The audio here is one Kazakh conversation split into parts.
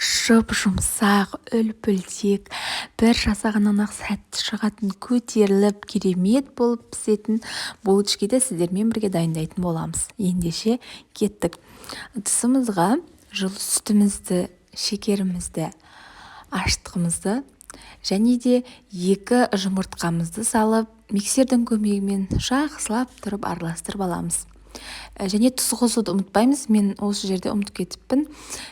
жұмсақ, үлпілдек, бір жасағаннан-ақ сәтті шығатын, көтеріліп, керемет болып пісетін булочкиді сіздермен бірге дайындайтын боламыз. Ендеше кеттік. Ыдысымызға жылы сүтімізді, шекерімізді, аштығымызды және де 2 жұмыртқамызды салып, миксердің көмегімен жақсылап тұрып араластырып аламыз. Және тұз қосуды ұмытпаймыз. Мен осы жерде ұмытып кетіппін.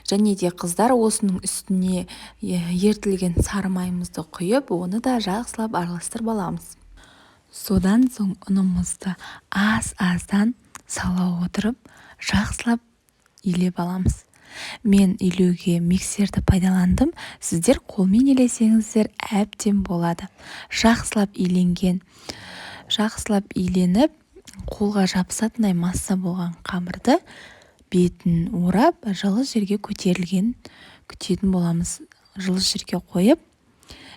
Және де қыздар осының үстіне ертілген сары майымызды құйып, оны да жақсылап араластырып аламыз. Содан соң ұнымызды аз-аздан сала отырып, жақсылап илеп аламыз. Мен илеуге миксерді пайдаландым. Сіздер қолмен илесеңіздер әбден болады. Жақсылап иленіп, қолға жабысатындай масса болған қамырды бетін орап, жылы жерге көтерілген күтетін боламыз. Жылы жерге қойып,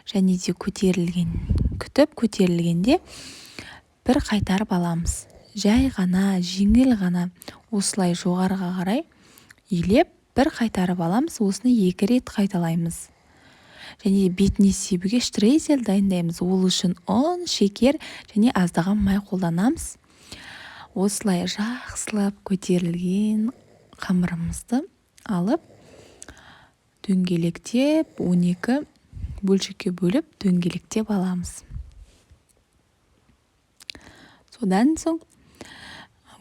және де көтерілгенде бір қайтарып аламыз. Жай ғана, жеңіл ғана осылай жоғарыға қарай илеп, бір қайтарып аламыз. Осыны 2 рет қайталаймыз. Және бетіне себуге штрейзель дайындаймыз. Ол үшін ұн, шекер және аздаған май қолданамыз. Осылай жақсылап көтерілген қамырымызды алып, дөңгелектеп 12 бөлшекке бөліп дөңгелектеп аламыз. Содан соң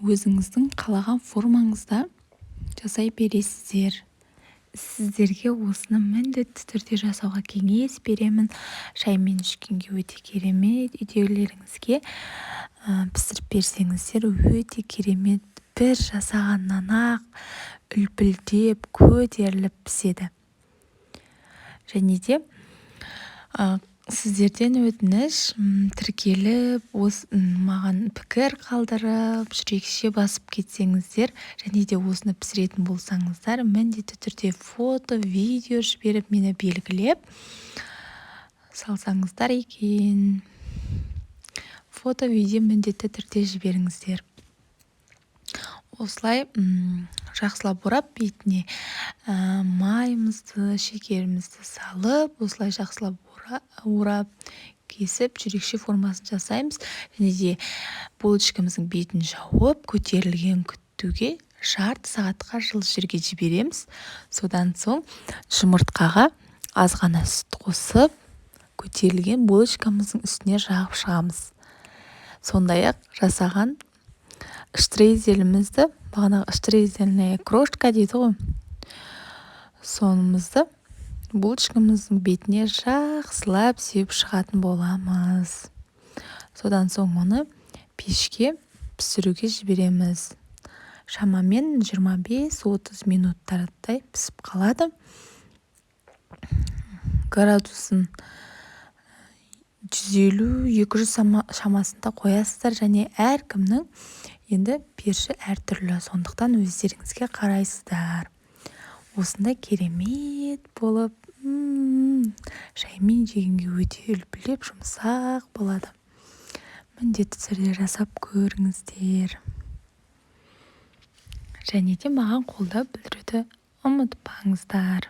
өзіңіздің қалаған формаңызда жасай бересіздер. Сіздерге осыны міндетті түрде жасауға кеңес беремін. Шаймен ішкенге өте керемет, үйдегілеріңізге пісіріп берсеңіздер өте керемет. Бір жасағаннан-ақ үлпілдеп, көтеріліп піседі. Және де сіздерден өтініш, тіркеліп, маған пікір қалдырып, жүрекше басып кетсеңіздер, және де осыны пісіретін болсаңыздар, міндетті түрде фото, видео жіберіп, мені белгілеп салсаңыздар екен. Фото, видео міндетті түрде жіберіңіздер. Осылай жақсылап орап, бетіне майымызды, шекерімізді салып, осылай жақсылап орап, кесіп, жүрекше формасын жасаймыз. Және де булочкамыздың бетін жауып, көтерілген күтуге жарты сағатқа жылы жерге жібереміз. Содан соң жұмыртқаға аз ғана сүт қосып, көтерілген булочкамыздың үстіне жағып шығамыз. Сондай-ақ жасаған штрейзелімізді, бағанағы штрейзельная крошка дейді ғой, сонымызды булочкамыздың бетіне жақсылап сеуіп шығатын боламыз. Содан соң оны пешке пісіруге жібереміз. Шамамен 25-30 минуттардай пісіп қалады. Градусын 150-200 шамасында қоясыздар, және әркімнің енді пеші әртүрлі, сондықтан өздеріңізге қарайсыздар. Осында керемет болып, шаймен жегенге өте үлпілдеп, жұмсақ болады. Міндетті түрде жасап көріңіздер. Және де маған қолдау білдіруді ұмытпаңыздар.